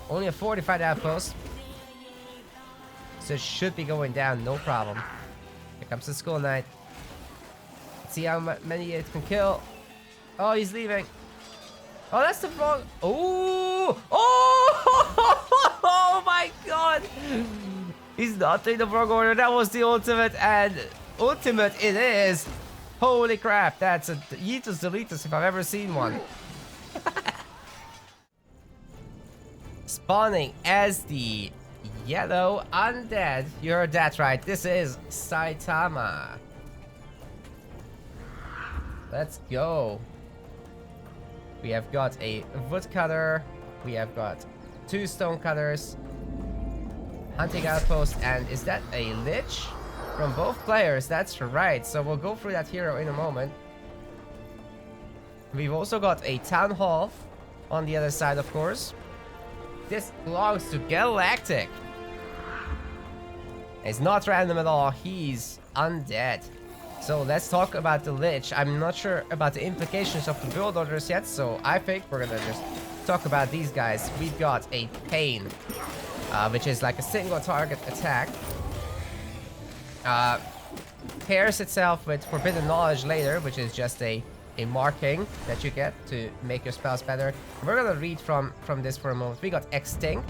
Only a fortified outpost. So it should be going down, no problem. Here comes the Skull Knight. Let's see how many it can kill. Oh, he's leaving. Oh, that's the wrong... Oh! Oh! Oh my god! He's not in the wrong order. That was the ultimate, and ultimate it is. Holy crap, that's a Yeetus Deletus if I've ever seen one. Spawning as the yellow undead. You heard that right. This is Saitama. Let's go. We have got a woodcutter. We have got 2 stonecutters. Hunting outpost, and is that a Lich? From both players, that's right. So we'll go through that hero in a moment. We've also got a town hall on the other side, of course. This belongs to Galactic. It's not random at all. He's undead. So let's talk about the Lich. I'm not sure about the implications of the build orders yet, so I think we're gonna just talk about these guys. We've got a Pain, which is like a single target attack. Pairs itself with Forbidden Knowledge later, which is just a marking that you get to make your spells better. We're gonna read from this for a moment. We got Extinct,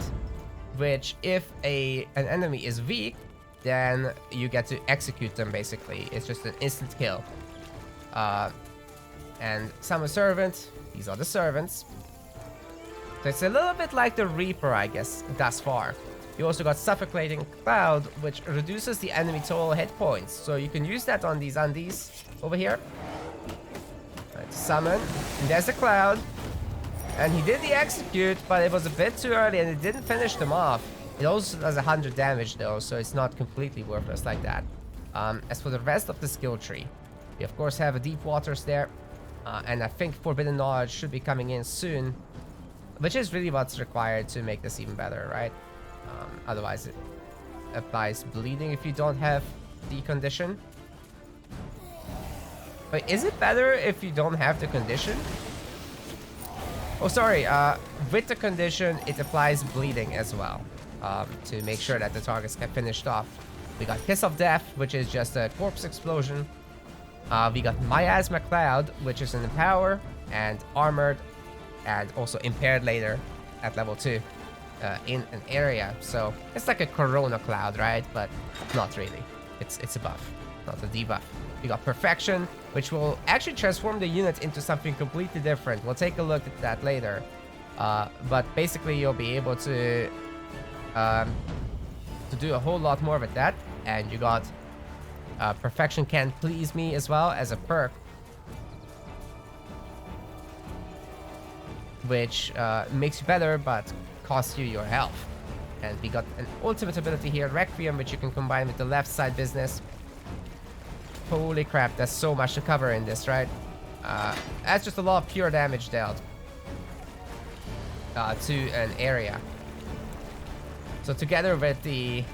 which if an enemy is weak, then you get to execute them basically. It's just an instant kill. And Summon Servant, these are the servants. So it's a little bit like the Reaper, I guess, thus far. You also got Suffocating Cloud, which reduces the enemy total hit points. So you can use that on these undies over here. Right, summon. And there's the Cloud. And he did the execute, but it was a bit too early and it didn't finish them off. It also does 100 damage though, so it's not completely worthless like that. As for the rest of the skill tree, we of course have a Deep Waters there. And I think Forbidden Knowledge should be coming in soon. Which is really what's required to make this even better, right? Otherwise it applies bleeding if you don't have the condition. But is it better if you don't have the condition? Oh, sorry. With the condition, it applies bleeding as well. To make sure that the targets get finished off. We got Kiss of Death, which is just a corpse explosion. We got Miasma Cloud, which is an Empower and Armored and also Impaired later at level 2 in an area. So it's like a Corona Cloud, right? But not really. It's a buff, not a debuff. We got Perfection, which will actually transform the unit into something completely different. We'll take a look at that later. But basically you'll be able to do a whole lot more with that. And you got Perfection Can Please Me as well as a perk, which makes you better but costs you your health. And we got an ultimate ability here, Requiem, which you can combine with the left side business. Holy crap, there's so much to cover in this, right? That's just a lot of pure damage dealt to an area. So together with the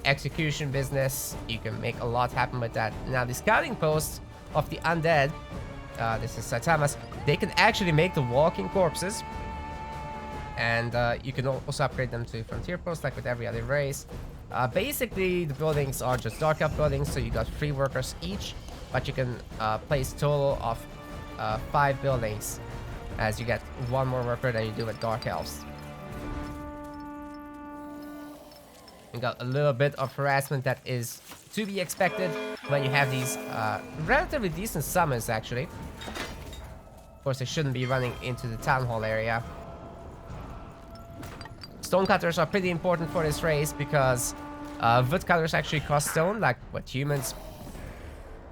execution business, you can make a lot happen with that. Now the scouting posts of the undead, this is Saitama's, they can actually make the walking corpses. And you can also upgrade them to frontier posts like with every other race. Basically the buildings are just dark elf buildings, so you got 3 workers each, but you can place total of 5 buildings as you get 1 more worker than you do with dark elves. You got a little bit of harassment that is to be expected when you have these relatively decent summons actually. Of course they shouldn't be running into the town hall area. Stonecutters are pretty important for this race because woodcutters actually cost stone, like what humans.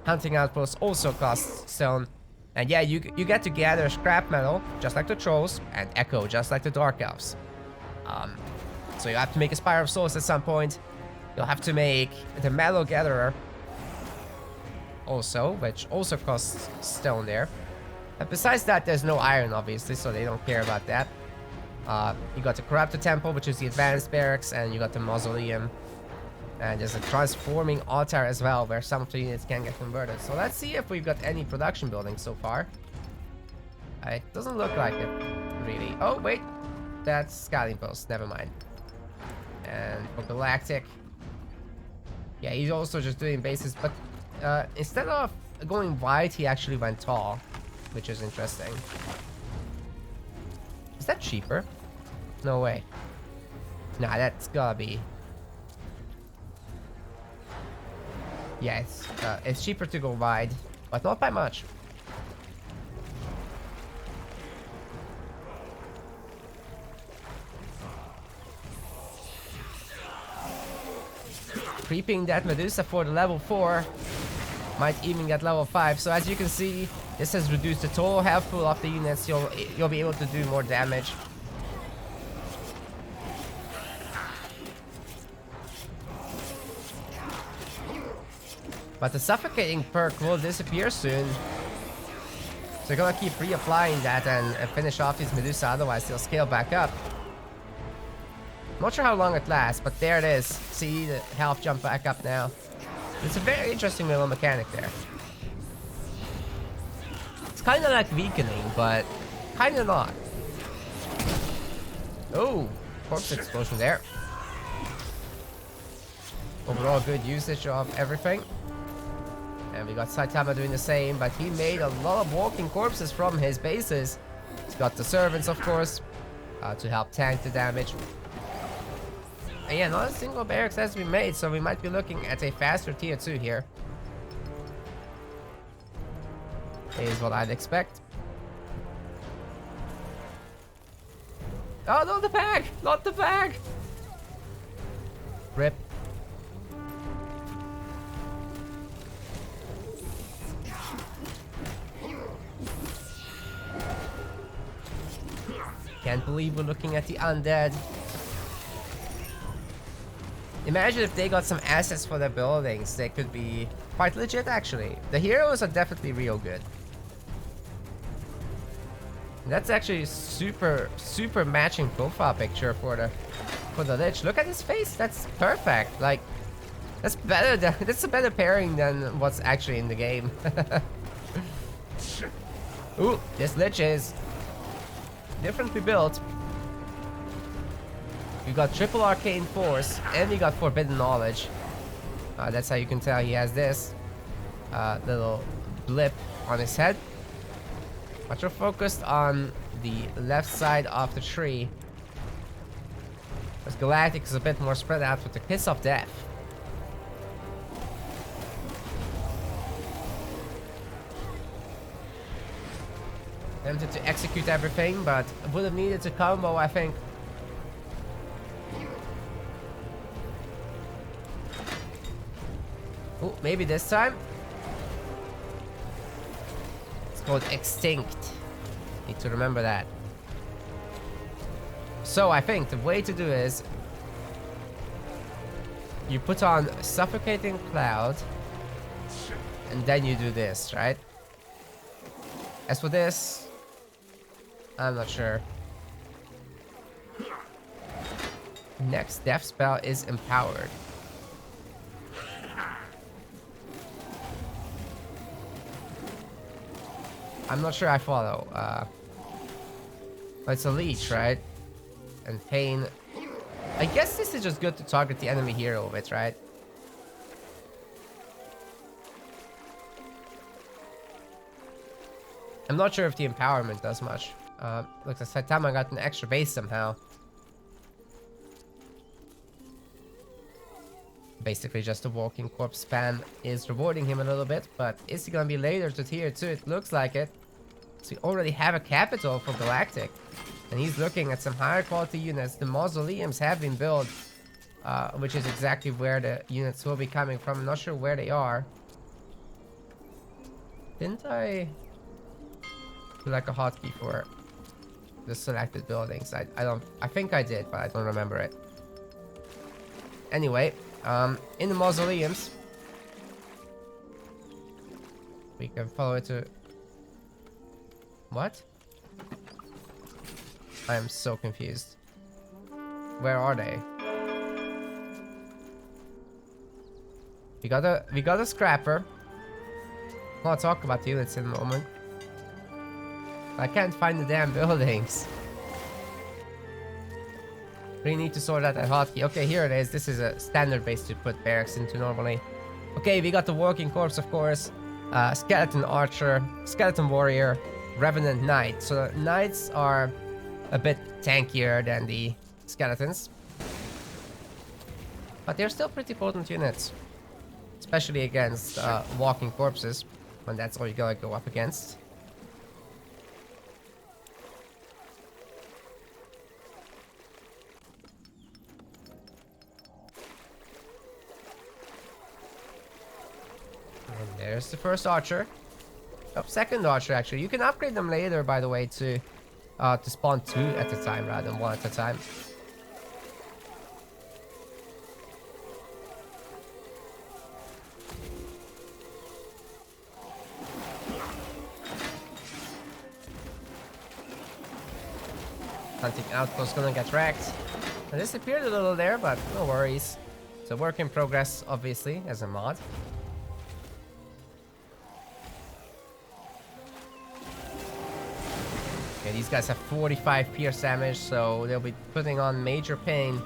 Hunting outposts also cost stone. And yeah, you get to gather scrap metal, just like the trolls, and echo, just like the dark elves. So you have to make a Spire of Souls at some point. You'll have to make the Metal Gatherer also, which also costs stone there. And besides that, there's no iron, obviously, so they don't care about that. You got the Corrupted Temple, which is the advanced barracks, and you got the Mausoleum. And there's a Transforming Altar as well, where some of the units can get converted. So let's see if we've got any production buildings so far. It doesn't look like it, really. Oh, wait. that's scouting post. Never mind. And for Galactic, yeah, he's also just doing bases, but instead of going wide, he actually went tall, which is interesting. Is that cheaper? No way. Nah, that's gotta be. Yeah, it's cheaper to go wide, but not by much. Creeping that Medusa for the level 4 might even get level 5. So as you can see, this has reduced the total health pool of the units. You'll be able to do more damage. But the suffocating perk will disappear soon. So you're gonna keep reapplying that and finish off these Medusa, otherwise they'll scale back up. Not sure how long it lasts, but there it is. See the health jump back up now. It's a very interesting little mechanic there. It's kind of like weakening, but kind of not. Oh, corpse explosion there. Overall good usage of everything. And we got Saitama doing the same, but he made a lot of walking corpses from his bases. He's got the servants, of course, to help tank the damage. And yeah, not a single barracks has been made, so we might be looking at a faster tier 2 here. Is what I'd expect. Oh, not the bag! Not the bag! Rip. Can't believe we're looking at the Undead. Imagine if they got some assets for their buildings. They could be quite legit, actually. The heroes are definitely real good. That's actually super matching profile picture for the Lich. Look at his face. That's perfect. Like, that's better than that's a better pairing than what's actually in the game. Ooh, this Lich is differently built. You got triple arcane force, and you got forbidden knowledge. That's how you can tell he has this little blip on his head. Much more focused on the left side of the tree. Because Galactic is a bit more spread out with the Kiss of Death. Tempted to execute everything, but would have needed to combo, I think. Oh, maybe this time. It's called Extinct. Need to remember that. So I think the way to do is you put on Suffocating Cloud and then you do this, right? As for this, I'm not sure. Next death spell is Empowered. I'm not sure I follow. But it's a Leech, right? And Pain. I guess this is just good to target the enemy hero with, right? I'm not sure if the empowerment does much. Looks like Saitama got an extra base somehow. Basically just a walking corpse spam is rewarding him a little bit, but is he gonna be later to tier 2? It looks like it. So we already have a capital for Galactic. And he's looking at some higher quality units. The mausoleums have been built, which is exactly where the units will be coming from. I'm not sure where they are. Didn't I do like a hotkey for the selected buildings? I think I did, but I don't remember it. Anyway, in the mausoleums, we can follow it to... What? I am so confused. Where are they? We got a scrapper. I'll talk about the units in a moment. I can't find the damn buildings. Really need to sort out that hotkey. Okay, here it is. This is a standard base to put barracks into normally. Okay, we got the Walking Corpse, of course. Skeleton Archer, Skeleton Warrior, Revenant Knight. So the Knights are a bit tankier than the Skeletons. But they're still pretty potent units. Especially against Walking Corpses, when that's all you gotta go up against. And there's the first archer. Oh, second archer actually. You can upgrade them later, by the way, to spawn 2 at a time rather than 1 at a time. Hunting outpost gonna get wrecked. I disappeared a little there, but no worries. It's a work in progress, obviously, as a mod. Okay, these guys have 45 pierce damage, so they'll be putting on major pain.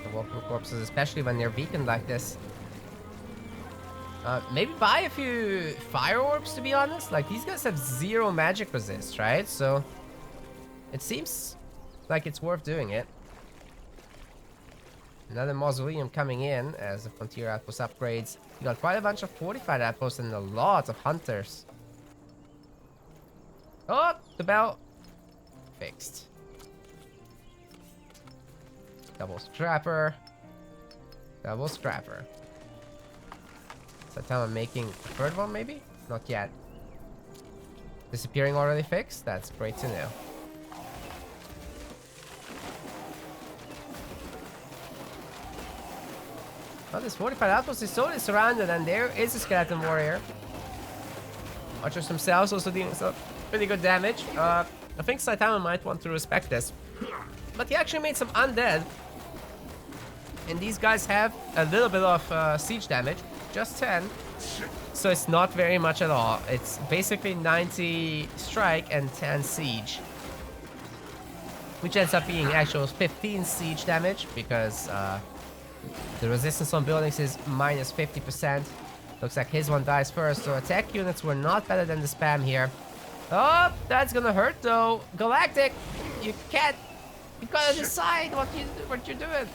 The Walking Corpses, especially when they're beaconed like this. Maybe buy a few fire orbs, to be honest. Like, these guys have 0 magic resist, right? So it seems like it's worth doing it. Another mausoleum coming in as the frontier outpost upgrades. You got quite a bunch of fortified outposts and a lot of hunters. Oh, the bell fixed. Double scrapper. Double scrapper. Saitama making a third one, maybe? Not yet. Disappearing already fixed? That's great to know. Well, this fortified outpost is totally surrounded, and there is a skeleton warrior. Archers themselves also dealing some pretty good damage. I think Saitama might want to respect this. But he actually made some undead. And these guys have a little bit of siege damage. Just 10. So it's not very much at all. It's basically 90 strike and 10 siege. Which ends up being actual 15 siege damage, because the resistance on buildings is minus 50%. Looks like his one dies first, so attack units were not better than the spam here. Oh, that's gonna hurt though. Galactic, you can't. You gotta decide what you're doing.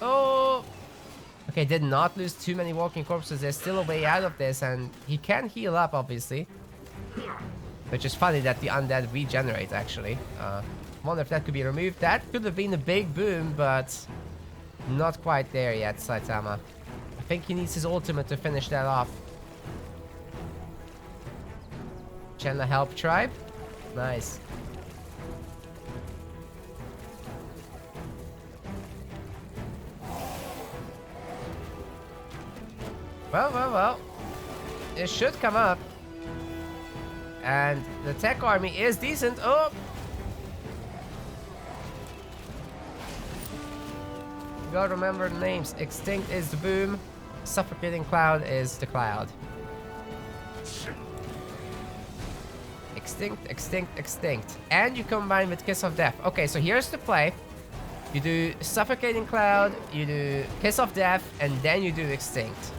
Oh. Okay, did not lose too many Walking Corpses. There's still a way out of this, and he can heal up, obviously. Which is funny that the undead regenerate, actually. Wonder if that could be removed. That could have been a big boom, but not quite there yet, Saitama. I think he needs his ultimate to finish that off. Chandler help tribe. Nice. Well. It should come up. And the tech army is decent. Oh! You gotta remember the names. Extinct is the boom. Suffocating cloud is the cloud. Extinct. And you combine with Kiss of Death. Okay, so here's the play. You do Suffocating Cloud, you do Kiss of Death, and then you do Extinct.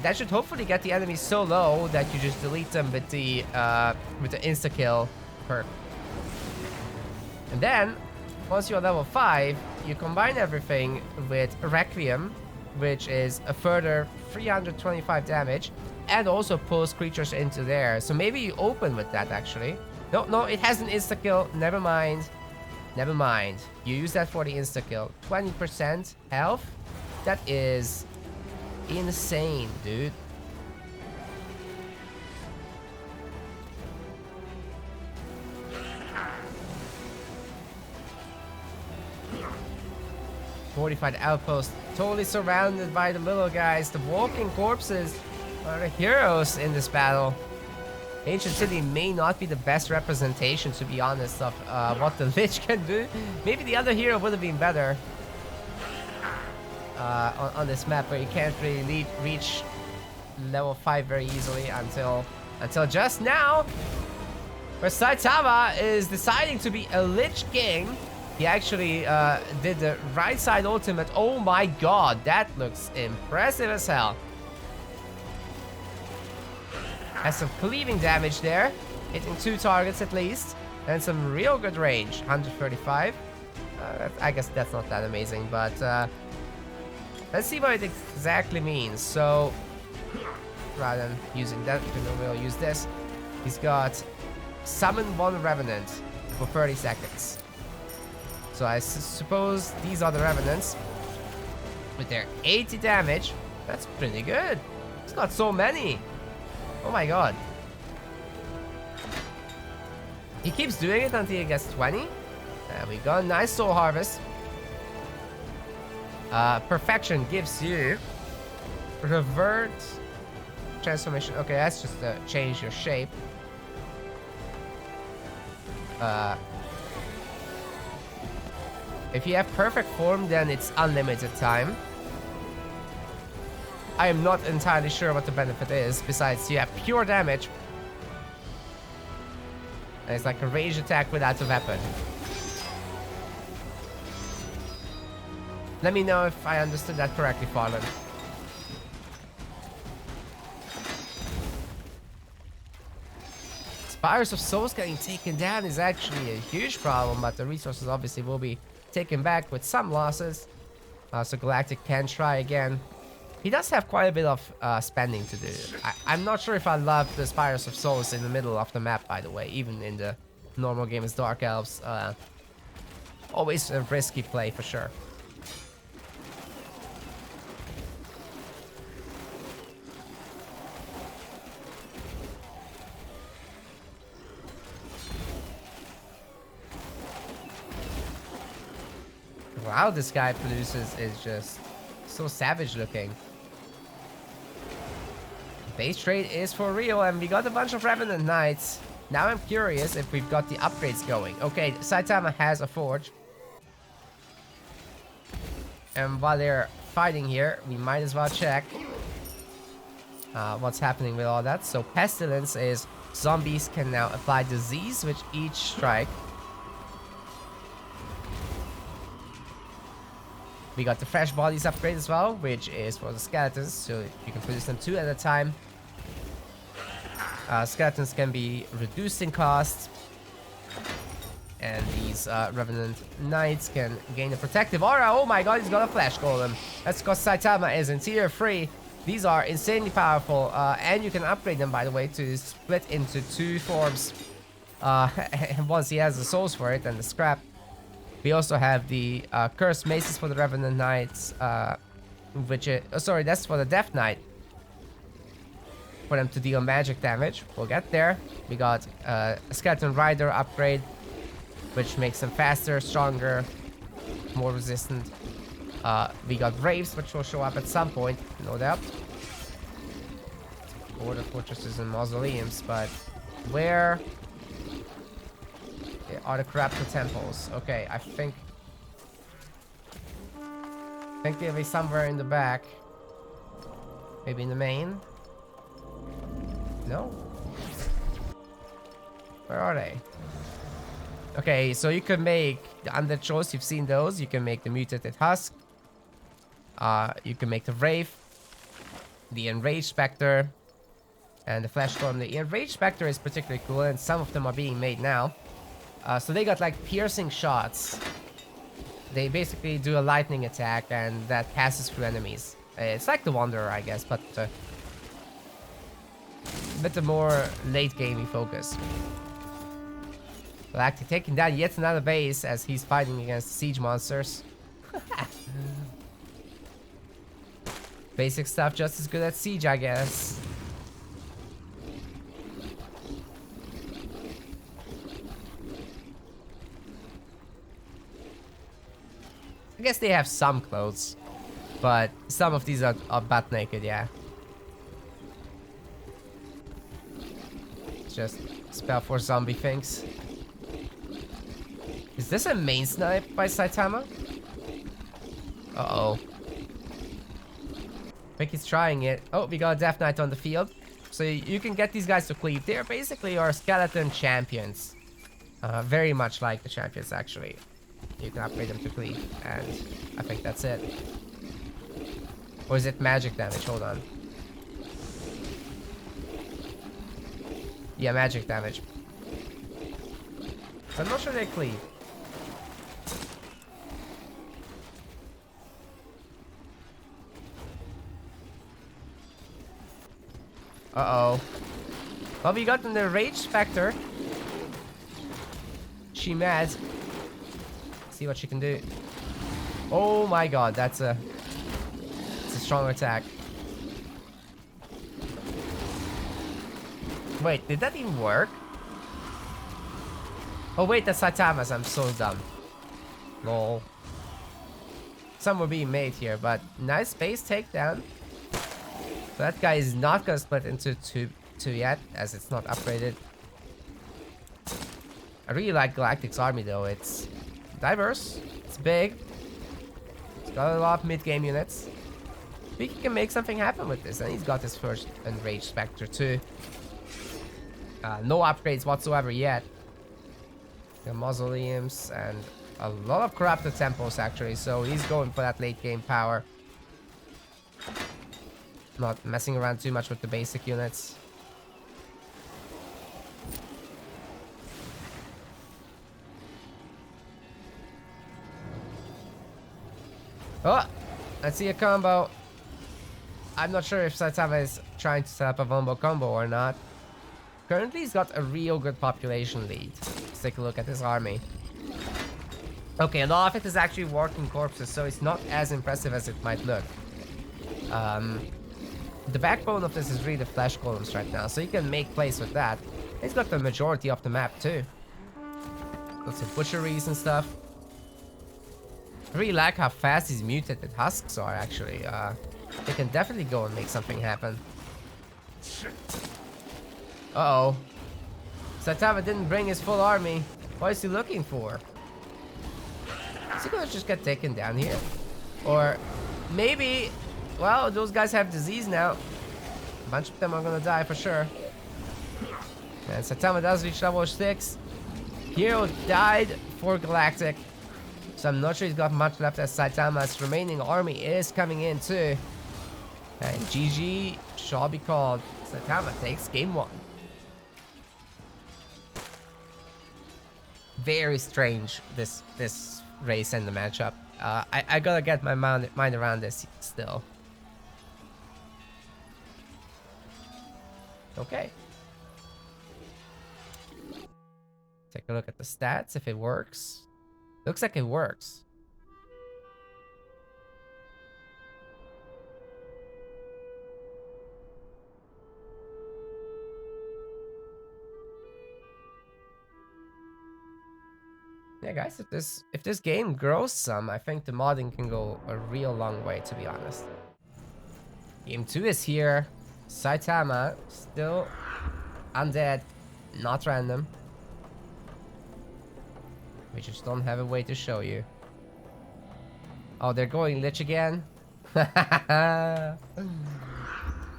That should hopefully get the enemies so low that you just delete them with the insta-kill perk. And then, once you're level 5, you combine everything with Requiem, which is a further 325 damage, and also pulls creatures into there. So maybe you open with that, actually. No, it has an insta-kill. Never mind. You use that for the insta-kill. 20% health? That is insane, dude. Fortified outpost, totally surrounded by the little guys. The Walking Corpses are the heroes in this battle. Ancient City may not be the best representation, to be honest, of what the Lich can do. Maybe the other hero would have been better on this map, where you can't really reach level 5 very easily until just now, where Saitama is deciding to be a Lich King. He actually did the right side ultimate. Oh my god, that looks impressive as hell. Has some cleaving damage there, hitting 2 targets at least, and some real good range, 135. I guess that's not that amazing, but let's see what it exactly means. So, rather than using that, we'll use this. He's got summon 1 Revenant for 30 seconds. So I suppose these are the Revenants with their 80 damage. That's pretty good. He's got so many. Oh my god. He keeps doing it until he gets 20. There we go. Nice soul harvest. Perfection gives you revert transformation. Okay, that's just to change your shape. If you have perfect form, then it's unlimited time. I am not entirely sure what the benefit is, besides you have pure damage. And it's like a range attack without a weapon. Let me know if I understood that correctly, Fallen. Spires of Souls getting taken down is actually a huge problem, but the resources obviously will be taken back with some losses. So Galactic can try again. He does have quite a bit of spending to do. I'm not sure if I love the Spires of Souls in the middle of the map, by the way, even in the normal game as Dark Elves. Always a risky play for sure. Wow, this guy produces is just so savage looking. Base trade is for real, and we got a bunch of Revenant Knights. Now I'm curious if we've got the upgrades going. Okay, Saitama has a forge. And while they're fighting here, we might as well check what's happening with all that. So Pestilence is zombies can now apply disease with each strike. We got the Fresh Bodies upgrade as well, which is for the skeletons, so you can produce them 2 at a time. Skeletons can be reduced in cost. And these Revenant Knights can gain a protective aura. Oh my god, he's got a Flash Golem. That's because Saitama is in tier 3. These are insanely powerful, and you can upgrade them, by the way, to split into 2 forms. Once he has the souls for it and the scrap. We also have the Cursed Maces for the Revenant Knights, which is... Oh, sorry, that's for the Death Knight. For them to deal magic damage. We'll get there. We got a Skeleton Rider upgrade, which makes them faster, stronger, more resistant. We got Wraiths, which will show up at some point, no doubt. Border fortresses and mausoleums, but where are the corrupted temples? Okay, I think they'll be somewhere in the back. Maybe in the main? No? Where are they? Okay, so you can make the Undead Trolls, you've seen those. You can make the Mutated Husk. You can make the Wraith, the Enraged Spectre, and the Flesh Golem. The Enraged Spectre is particularly cool, and some of them are being made now. So they got like piercing shots. They basically do a lightning attack, and that passes through enemies. It's like the Wanderer, I guess, but a bit more late gamey focus. Galactic taking down yet another base as he's fighting against siege monsters. Basic stuff just as good at siege, I guess. I guess they have some clothes, but some of these are butt naked, yeah. It's just SpellForce zombie things. Is this a main snipe by Saitama? Uh-oh. I think he's trying it. Oh, we got a Death Knight on the field. So you can get these guys to cleave. They're basically our skeleton champions. Very much like the champions, actually. You can upgrade them to cleave, and I think that's it. Or is it magic damage? Hold on. Yeah, magic damage. So I'm not sure they cleave. Uh-oh. Well, we got in the Rage Spectre. She mad. See what she can do. Oh my god, that's a strong attack. Wait, did that even work? Oh wait, that's Saitama's. I'm so dumb. Lol. Some were being made here, but nice base takedown. So that guy is not gonna split into two yet, as it's not upgraded. I really like Galactic's army though. It's diverse, it's big, it's got a lot of mid-game units. I think he can make something happen with this, and he's got his first Enraged Spectre too. No upgrades whatsoever yet. The mausoleums and a lot of corrupted temples actually, so he's going for that late game power. Not messing around too much with the basic units. Oh, I see a combo. I'm not sure if Saitama is trying to set up a Vombo combo or not. Currently, he's got a real good population lead. Let's take a look at his army. Okay, a lot of it is actually working corpses, so it's not as impressive as it might look. The backbone of this is really the flesh columns right now, so you can make plays with that. He's got the majority of the map too. Lots of butcheries and stuff. I really like how fast these mutated husks are actually. They can definitely go and make something happen. Uh-oh. Saitama didn't bring his full army. What is he looking for? Is he gonna just get taken down here? Or maybe, well, those guys have disease now. A bunch of them are gonna die for sure. And Saitama does reach level 6. Hero died for Galactic. So I'm not sure he's got much left as Saitama's remaining army is coming in too. And GG shall be called. Saitama takes game 1. Very strange, this race and the matchup. I gotta get my mind around this still. Okay. Take a look at the stats if it works. Looks like it works. Yeah, guys, if this game grows some, I think the modding can go a real long way, to be honest. Game 2 is here. Saitama, still undead, not random. We just don't have a way to show you. Oh, they're going Lich again?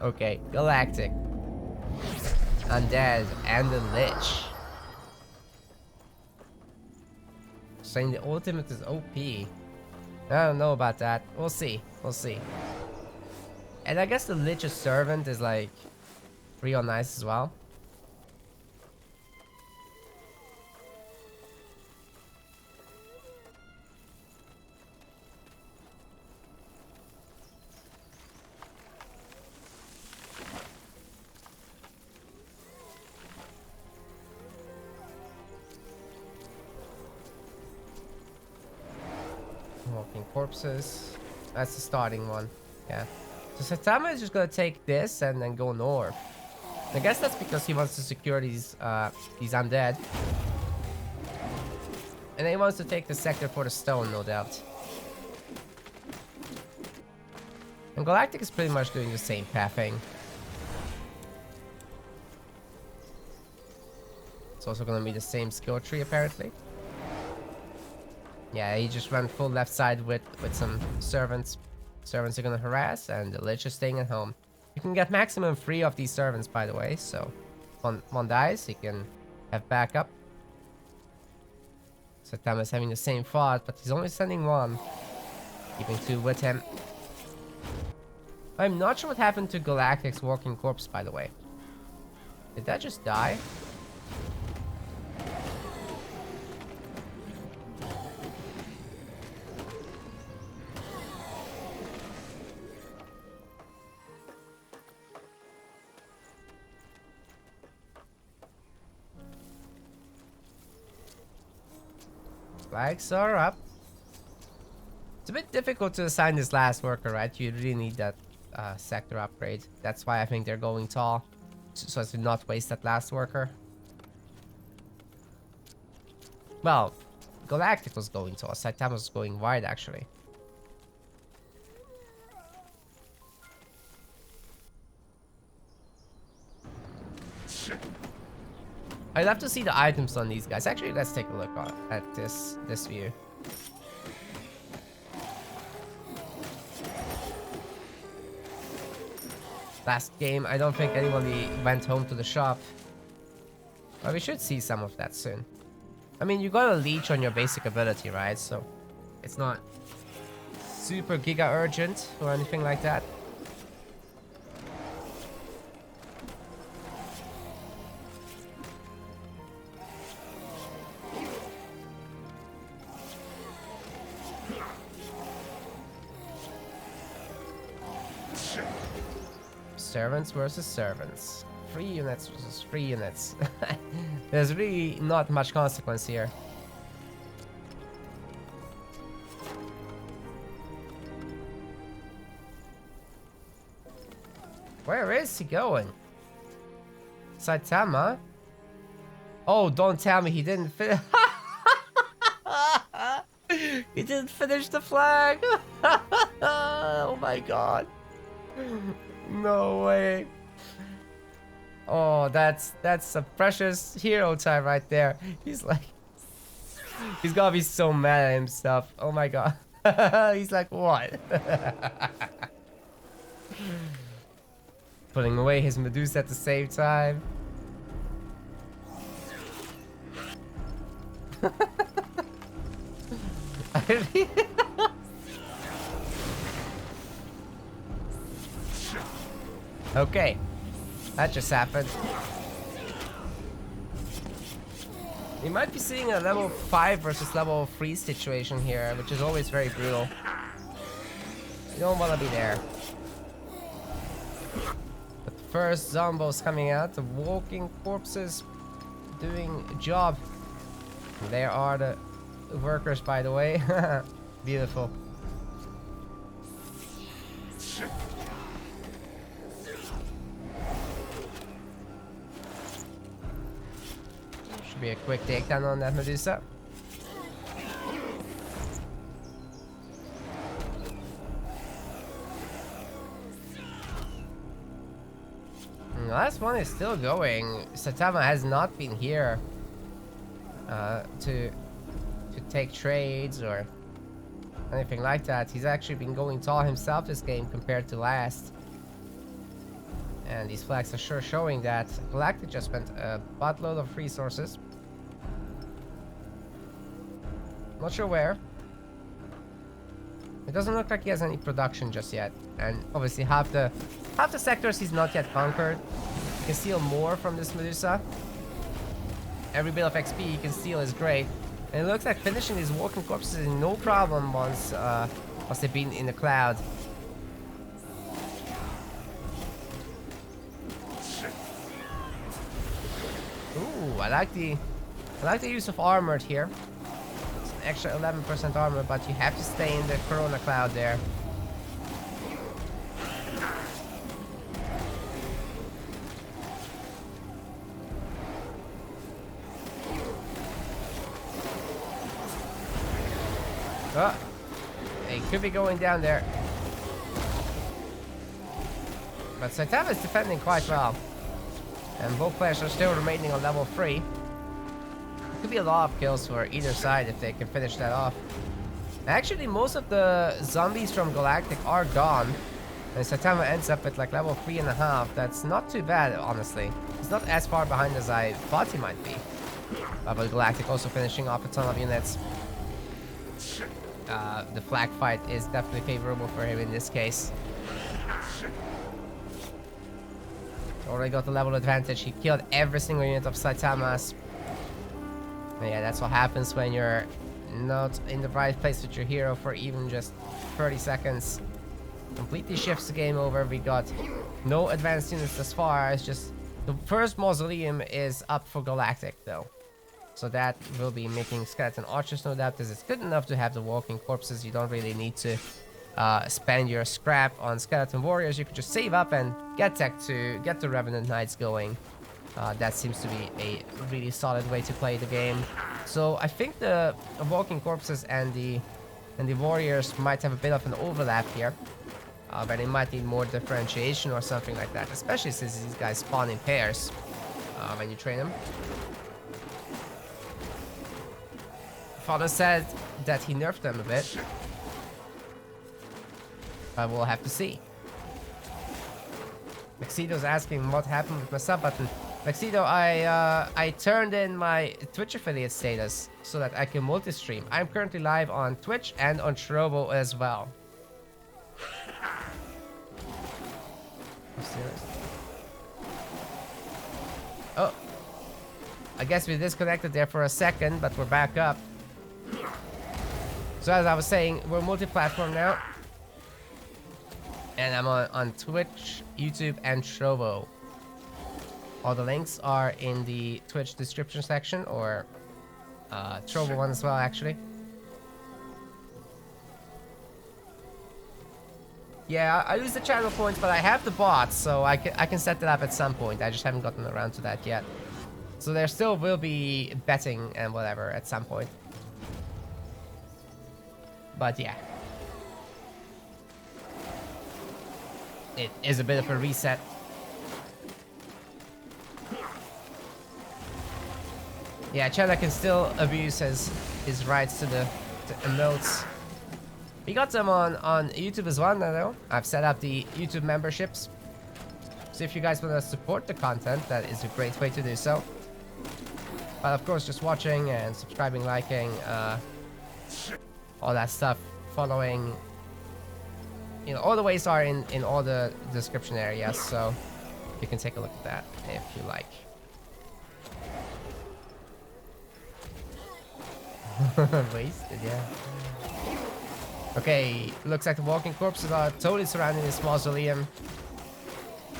Okay, Galactic, Undead, and the Lich. Saying the ultimate is OP. I don't know about that. We'll see. We'll see. And I guess the Lich's servant is like real nice as well. Walking corpses. That's the starting one. Yeah. So Saitama is just gonna take this and then go north. I guess that's because he wants to secure these undead. And he wants to take the sector for the stone, no doubt. And Galactic is pretty much doing the same pathing. It's also gonna be the same skill tree apparently. Yeah, he just went full left side with some servants. Servants are gonna harass, and the Lich is staying at home. You can get maximum 3 of these servants, by the way, so one dies, he can have backup. Saitama's having the same thought, but he's only sending one. Keeping two with him. I'm not sure what happened to Galactic's walking corpse, by the way. Did that just die? Flags are up. It's a bit difficult to assign this last worker, right? You really need that sector upgrade. That's why I think they're going tall, so as to not waste that last worker. Well, Galactic was going tall. Saitama was going wide, actually. I'd love to see the items on these guys. Actually, let's take a look at this view. Last game, I don't think anyone went home to the shop. But we should see some of that soon. I mean, you got a leech on your basic ability, right? So it's not super giga urgent or anything like that. Servants versus servants. 3 units versus 3 units. There's really not much consequence here. Where is he going? Saitama? Oh, don't tell me he didn't finish. He didn't finish the flag. Oh my god. No way. Oh, that's a precious hero time right there. He's like, he's gotta be so mad at himself. Oh my god. He's like, what? Putting away his Medusa at the same time. Okay, that just happened. We might be seeing a level 5 versus level 3 situation here, which is always very brutal. You don't want to be there. But first, Zombos coming out, the walking corpses doing a job. There are the workers, by the way. Beautiful. Should be a quick takedown on that Medusa. And the last one is still going. Saitama has not been here to take trades or anything like that. He's actually been going tall himself this game compared to last. And these flags are sure showing that. Galactic just spent a buttload of resources. Not sure where. It doesn't look like he has any production just yet. And obviously half the sectors he's not yet conquered. You can steal more from this Medusa. Every bit of XP you can steal is great. And it looks like finishing these walking corpses is no problem once they've been in the cloud. Ooh, I like the use of armored here. It's an extra 11% armor, but you have to stay in the Corona cloud there. Oh, he could be going down there. But Saitama is defending quite well. And both players are still remaining on level 3. Could be a lot of kills for either side if they can finish that off. Actually, most of the zombies from Galactic are gone. And Saitama ends up with like level 3.5. That's not too bad, honestly. He's not as far behind as I thought he might be. But Galactic also finishing off a ton of units. The flag fight is definitely favorable for him in this case. Already got the level advantage. He killed every single unit of Saitama's. Yeah, that's what happens when you're not in the right place with your hero for even just 30 seconds. Completely shifts the game over. We got no advanced units as far as just the first mausoleum is up for Galactic though. So that will be making skeleton archers, no doubt, because it's good enough to have the walking corpses. You don't really need to spend your scrap on skeleton warriors. You could just save up and get tech to get the Revenant Knights going. That seems to be a really solid way to play the game. So I think the walking corpses and the warriors might have a bit of an overlap here. But they might need more differentiation or something like that, especially since these guys spawn in pairs when you train them. Father said that he nerfed them a bit, but we'll have to see. Maxido's asking what happened with my sub button. Maxido, I turned in my Twitch affiliate status so that I can multi-stream. I'm currently live on Twitch and on Trovo as well. Oh, I guess we disconnected there for a second, but we're back up. So as I was saying, we're multi-platform now. And I'm on Twitch, YouTube, and Trovo. All the links are in the Twitch description section, or Trovo one as well, actually. Yeah, I use the channel points, but I have the bots, so I can set that up at some point. I just haven't gotten around to that yet. So there still will be betting and whatever at some point. But yeah. It is a bit of a reset. Yeah, Chella can still abuse his rights to the emotes. We got them on YouTube as well now though. I've set up the YouTube memberships. So if you guys want to support the content, that is a great way to do so. But of course, just watching and subscribing, liking, all that stuff, following, you know, all the ways are in all the description areas, so you can take a look at that if you like. Wasted, yeah. Okay, looks like the walking corpses are totally surrounding this mausoleum.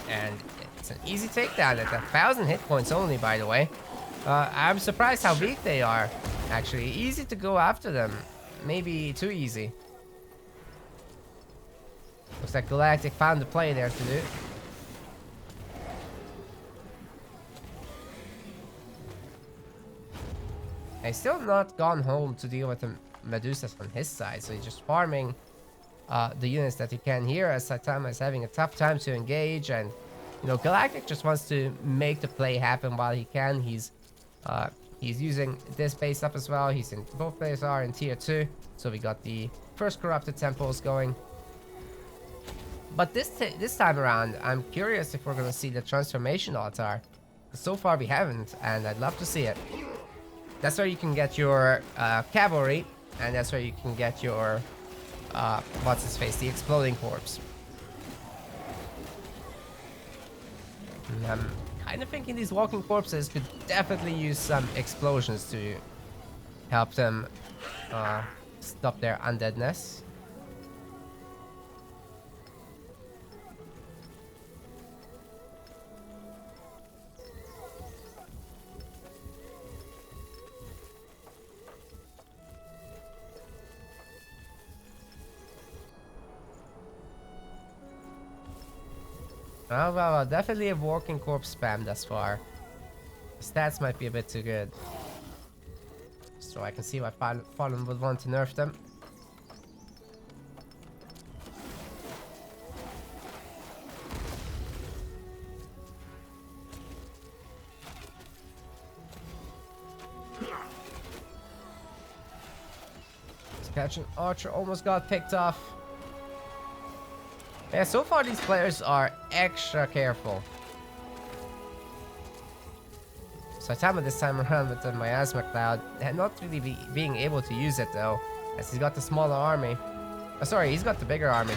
And it's an easy takedown at 1,000 hit points only, by the way. I'm surprised how weak they are, actually. Easy to go after them. Maybe too easy. Looks like Galactic found the play there to do. He's still not gone home to deal with the Medusas on his side, so he's just farming the units that he can here, as Saitama is having a tough time to engage, and you know, Galactic just wants to make the play happen while he can. He's using this base up as well. He's in, both players are in tier 2, so we got the first corrupted temples going. But this time around, I'm curious if we're gonna see the transformation altar. So far we haven't, and I'd love to see it. That's where you can get your cavalry, and that's where you can get your what's his face, the exploding corpse. And I'm kind of thinking these walking corpses could definitely use some explosions to help them stop their undeadness. Oh, well, definitely a walking corpse spam thus far. Stats might be a bit too good. So I can see why Fallen would want to nerf them. Skeleton Archer almost got picked off. Yeah, so far these players are extra careful. Saitama this time around with the Miasma Cloud, and not really being able to use it though, as he's got the smaller army. Sorry, he's got the bigger army.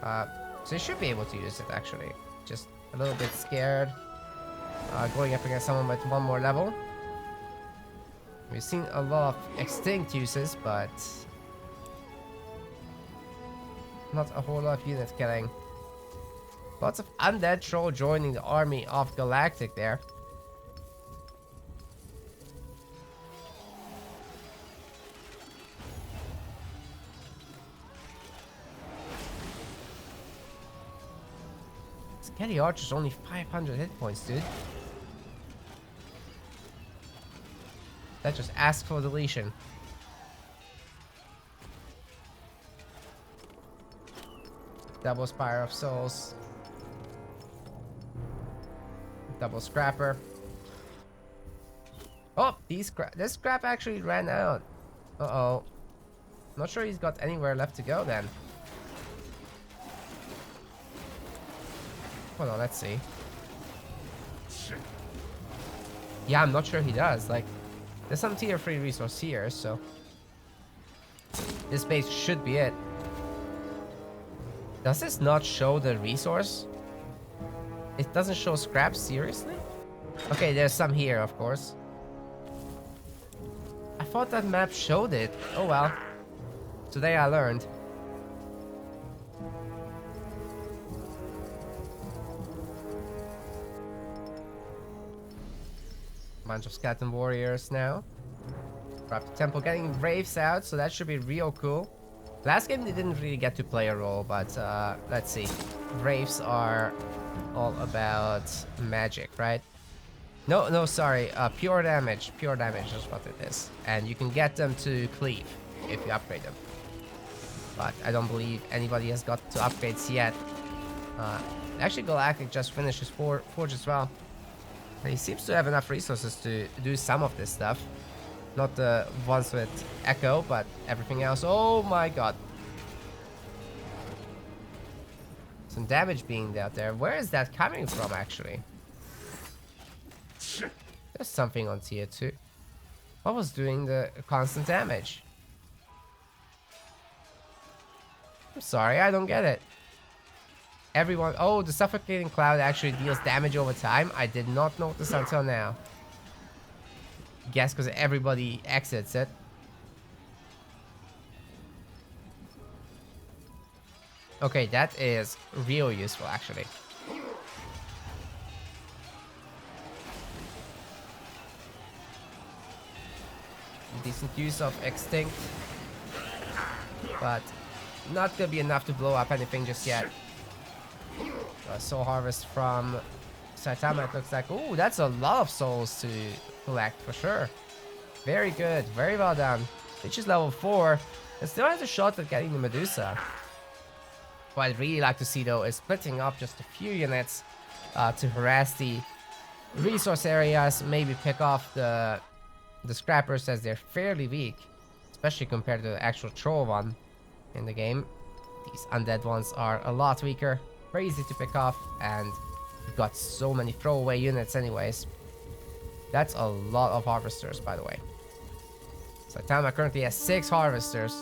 So he should be able to use it actually. Just a little bit scared. Going up against someone with one more level. We've seen a lot of extinct uses, but not a whole lot of unit killing. Lots of Undead Troll joining the army of Galactic there. Scary Archer's only 500 hit points, dude. That just asks for deletion. Double Spire of Souls. Double Scrapper. Oh, this scrap actually ran out. Uh-oh. Not sure he's got anywhere left to go then. Hold on, let's see. Yeah, I'm not sure he does. Like, there's some tier 3 resource here, so this base should be it. Does this not show the resource? It doesn't show scrap, seriously? Okay, there's some here, of course. I thought that map showed it. Oh well. Today I learned. Bunch of skeleton warriors now. Grab the temple, getting Wraiths out, so that should be real cool. Last game they didn't really get to play a role, but let's see. Wraiths are all about magic, right? No, sorry. Pure damage. Pure damage is what it is. And you can get them to cleave if you upgrade them. But I don't believe anybody has got to upgrades yet. Actually, Galactic just finished his forge as well. And he seems to have enough resources to do some of this stuff. Not the ones with Echo, but everything else. Oh my god. Some damage being out there. Where is that coming from, actually? There's something on tier 2. What was doing the constant damage? I'm sorry, I don't get it. Everyone... Oh, the suffocating cloud actually deals damage over time. I did not notice until now. Guess because everybody exits it. Okay, that is real useful, actually. Decent use of Extinct. But not gonna be enough to blow up anything just yet. Soul Harvest from Saitama, it looks like. Ooh, that's a lot of souls to collect for sure. Very good, very well done. Lich is level 4. It still has a shot at getting the Medusa. What I'd really like to see though is splitting up just a few units to harass the resource areas. Maybe pick off the scrappers as they're fairly weak, especially compared to the actual troll one in the game. These undead ones are a lot weaker, very easy to pick off, and you've got so many throwaway units anyways. That's a lot of harvesters, by the way. Saitama currently has 6 harvesters,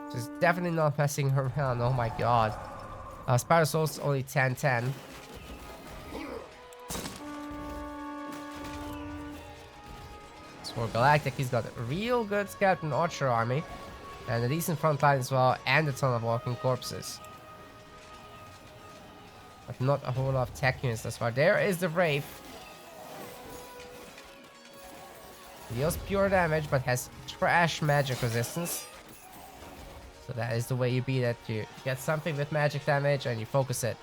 so he's definitely not messing around. Oh my god. Spider Soul's only 10-10. So for Galactic, he's got a real good skeleton archer army, and a decent front line as well, and a ton of walking corpses. But not a whole lot of tech units thus far. There is the Wraith. Deals pure damage, but has trash magic resistance. So that is the way you beat it. You get something with magic damage and you focus it.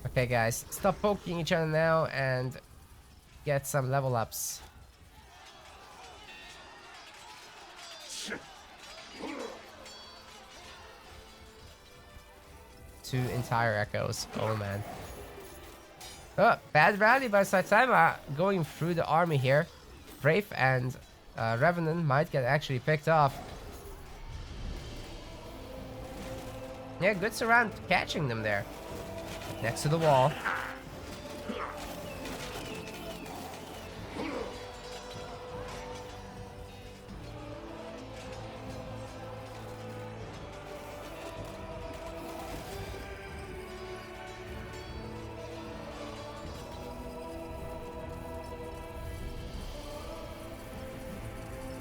Okay guys, stop poking each other now and get some level ups. Two entire echoes. Oh man. Oh, bad rally by Saitama going through the army here. Brave and Revenant might get actually picked off. Yeah, good surround catching them there. Next to the wall.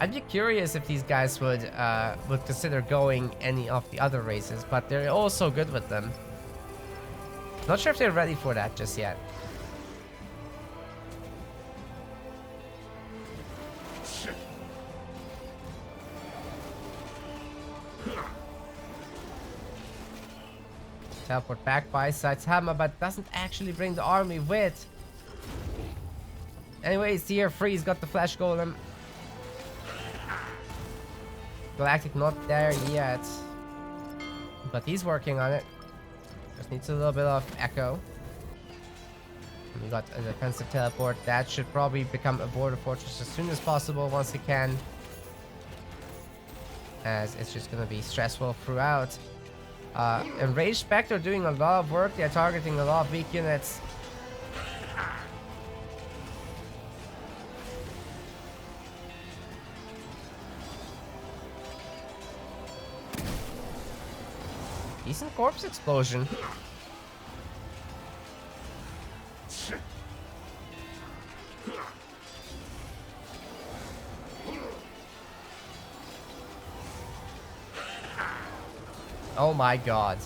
I'd be curious if these guys would consider going any of the other races, but they're all so good with them. Not sure if they're ready for that just yet. Teleport back by Saitama, but doesn't actually bring the army with. Anyways, tier 3's got the Flash Golem. Galactic not there yet, but he's working on it. Just needs a little bit of echo. And we got a defensive teleport. That should probably become a border fortress as soon as possible once it can, as it's just gonna be stressful throughout. Enraged Spectre doing a lot of work. They're targeting a lot of weak units. Decent corpse explosion. Oh my god.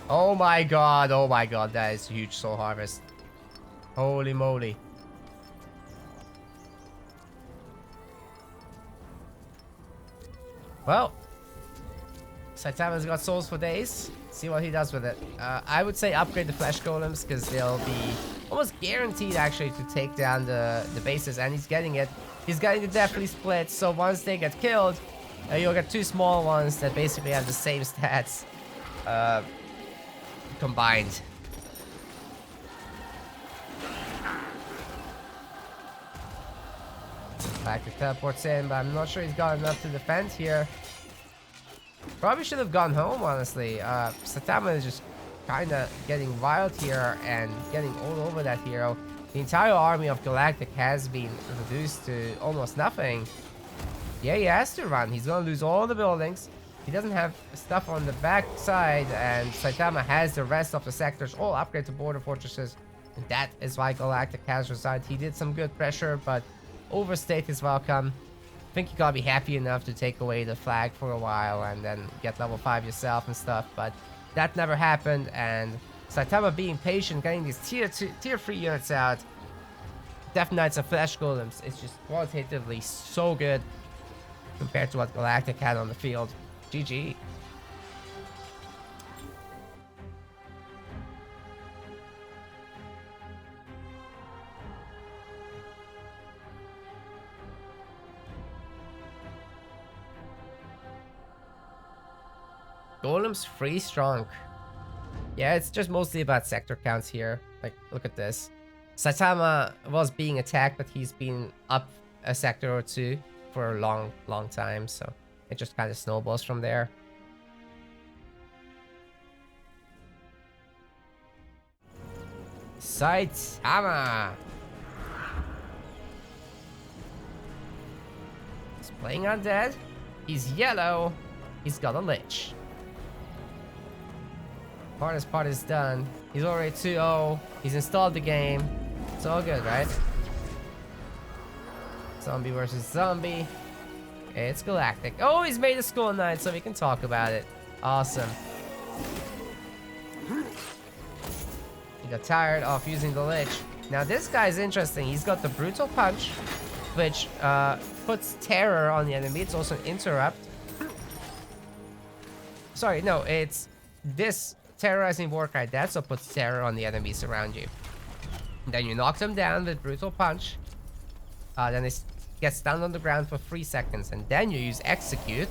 Oh my god. Oh my god. That is a huge soul harvest. Holy moly. Well, Saitama's got souls for days. See what he does with it. I would say upgrade the flesh golems because they'll be almost guaranteed actually to take down the bases, and he's getting it. He's getting the deathly split, so once they get killed, you'll get two small ones that basically have the same stats combined. Galactic teleports in, but I'm not sure he's got enough to defend here. Probably should have gone home, honestly. Saitama is just kind of getting wild here and getting all over that hero. The entire army of Galactic has been reduced to almost nothing. Yeah, he has to run. He's gonna lose all the buildings. He doesn't have stuff on the back side, and Saitama has the rest of the sectors all upgrade to border fortresses. And that is why Galactic has resigned. He did some good pressure, but overstayed his welcome. I think you gotta be happy enough to take away the flag for a while and then get level 5 yourself and stuff, but that never happened, and Saitama being patient, getting these tier 3 units out. Death Knights and Flesh Golems is just qualitatively so good compared to what Galactic had on the field. GG. Golem's free strong. Yeah, it's just mostly about sector counts here. Like, look at this. Saitama was being attacked, but he's been up a sector or two for a long time, so it just kind of snowballs from there. Saitama! He's playing Undead. He's yellow. He's got a Lich. Hardest part is done. He's already 2-0. He's installed the game. It's all good, right? Zombie versus zombie. It's Galactic. Oh, he's made a Skull Knight, so we can talk about it. Awesome. He got tired of using the Lich. Now this guy's interesting. He's got the Brutal Punch, which puts terror on the enemy. It's also an interrupt. Sorry, no, it's this terrorizing Warkite. That's what puts terror on the enemies around you. And then you knock them down with Brutal Punch. Then it gets stunned on the ground for 3 seconds. And then you use Execute,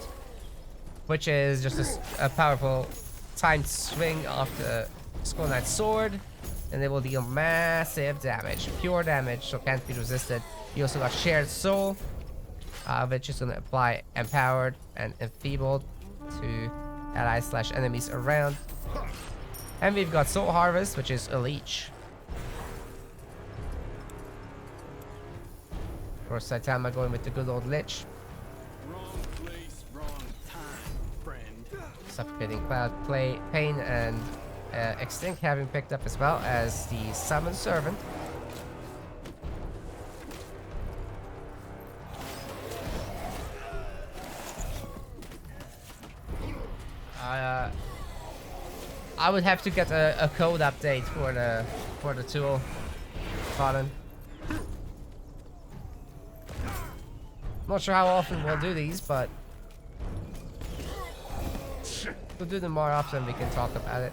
which is just a powerful timed swing of the Skull Knight's sword. And they will deal massive damage. Pure damage, so can't be resisted. You also got Shared Soul, which is going to apply Empowered and Enfeebled to allies/enemies around. And we've got Soul Harvest, which is a leech. Of course, Saitama going with the good old Lich. Wrong place, wrong time, friend. Suffocating Cloud, Pain, and Extinct having picked up as well as the Summon Servant. I would have to get a code update for the tool button. Not sure how often we'll do these, but we'll do them more often. We can talk about it.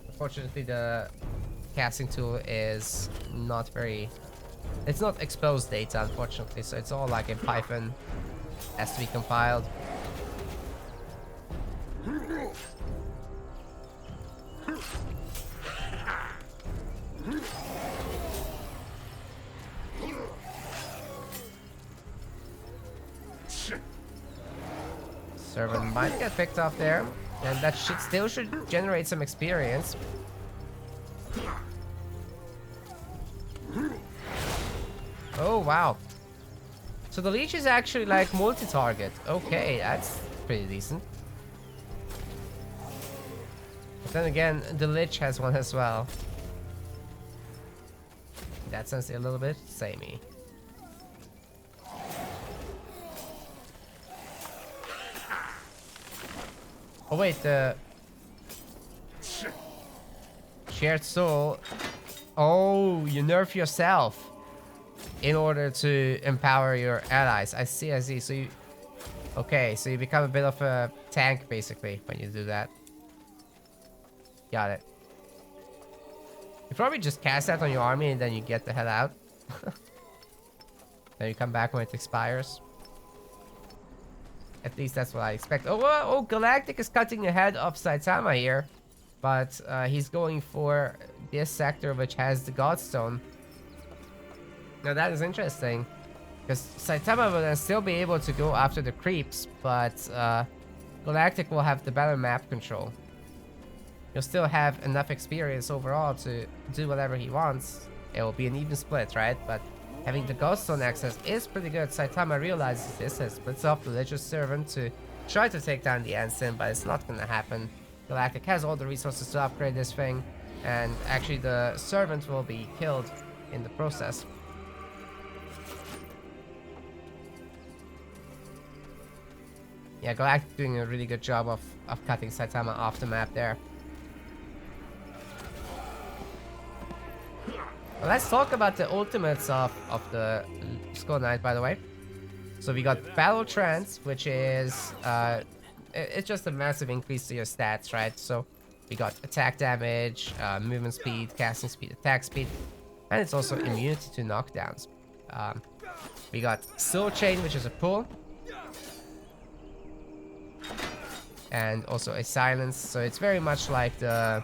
Unfortunately, the casting tool is not very... It's not exposed data, unfortunately, so it's all like in Python. Has to be compiled. Server might get picked off there, and that should generate some experience. Oh wow! So the Lich is actually like multi-target. Okay, that's pretty decent. But then again, the Lich has one as well. In that sense, a little bit samey. Oh wait, the shared soul. Oh, you nerf yourself in order to empower your allies. I see, I see. So you... Okay, so you become a bit of a tank, basically, when you do that. Got it. You probably just cast that on your army and then you get the hell out. Then you come back when it expires. At least that's what I expect. Oh, Galactic is cutting ahead of Saitama here. But he's going for this sector which has the Godstone. Now that is interesting. Because Saitama will then still be able to go after the creeps. But Galactic will have the better map control. He'll still have enough experience overall to do whatever he wants. It will be an even split, right? But having the Godstone access is pretty good. Saitama realizes this and splits off the Lich's servant to try to take down the Ensign, but it's not gonna happen. Galactic has all the resources to upgrade this thing, and actually the servant will be killed in the process. Yeah, Galactic doing a really good job of cutting Saitama off the map there. Well, let's talk about the ultimates of the Skull Knight, by the way. So we got Battle Trance, which is it's just a massive increase to your stats, right? So we got attack damage, movement speed, casting speed, attack speed, and it's also immunity to knockdowns. We got Soul Chain, which is a pull, and also a silence. So it's very much like the